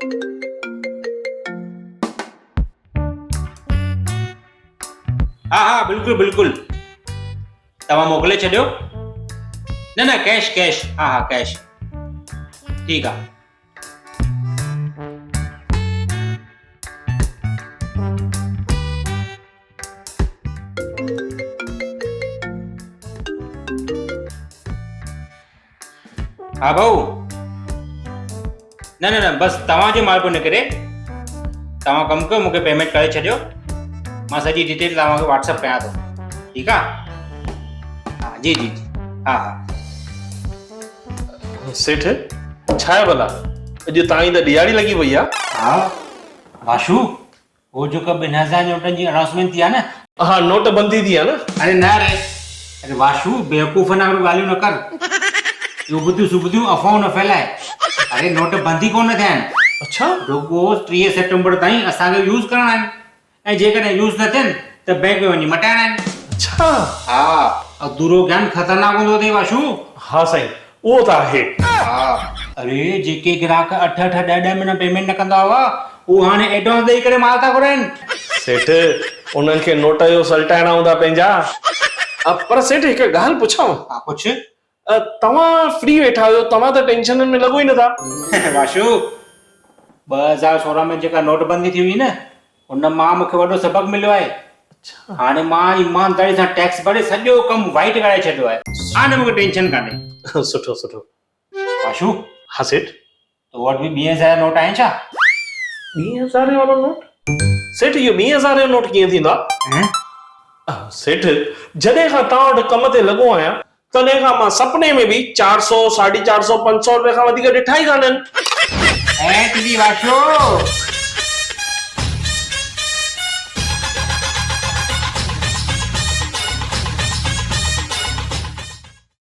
हाँ हाँ बिल्कुल बिल्कुल तव्हां मोकिले छॾियो। न कैश कैश, हाँ हाँ कैश, ठीकु आहे। हाँ भाऊ, न बस तव्हांजो माल पियो निकिरे, तव्हां कमु कयो, मूंखे पेमेंट करे छॾियो, मां सॼी डिटेल तव्हांखे व्हाट्सअप कयां थो, ठीकु आहे? हाँ जी जी जी, हाँ हाँ। सेठ छा आहे भला, अॼु तव्हांजी त ॾियारी लॻी वई आहे। हाँ वाशू, वो जेका 2000 नोटनि जी अनाउंसमेंट थी आहे न। हाँ नोटबंदी थी आहे न। अरे न रे, अरे वाशू बेवकूफ़ ना ॻाल्हियूं न कर, इहो ॿुधियूं अफ़वाहूं न फैलाए। अरे नोटबंदी कोन थिया आहिनि, अच्छा रुगो 30 सितंबर ताईं असांखे यूज़ करणा आहिनि, ऐं जेकॾहिं यूज़ न थियनि त बैंक में वञी मटाइणा आहिनि। अच्छा हाँ, अधूरो ज्ञान ख़तरनाक हूंदो अथई वाशू। हाँ साईं, उहो त आहे। हाँ, अरे जेके ग्राहक 8-8 10-10 महीना पेमेंट न कंदा हुआ, उहो हाणे एडवांस ॾेई करे माल था घुराइनि। सेठ उन्हनि खे नोट जो सल्टाइणा हूंदा पंहिंजा। पर सेठ हिकु ॻाल्हि पुछांव? हाँ पुछ। तव्हां फ्री वेठा आहियो, तव्हां त टेंशन में लॻो ई नथा। वाशू 2016 में जेका नोटबंदी थी हुई न, उन मां मूंखे वॾो सबक़ मिलियो आहे। हाणे मां ईमानदारी सां टैक्स भरे सॼो कमु वाइट कराए छॾियो आहे, हाणे मूंखे टेंशन कान्हे। सुठो सुठो। वाशू, हाँ सेठ, तो वटि बि 2000 नोट आहिनि छा? 2000 वारो नोट? सेठ इहो 2000 जो नोट कीअं थींदा? सेठ जॾहिं खां तव्हां वटि कम ते लॻो आहियां, तॾहिं खां मां सपने में बि 400, 450, 500 रुपए खां वधीक ॾिठा ई कान्हनि। ऐं तुंहिंजी वाशू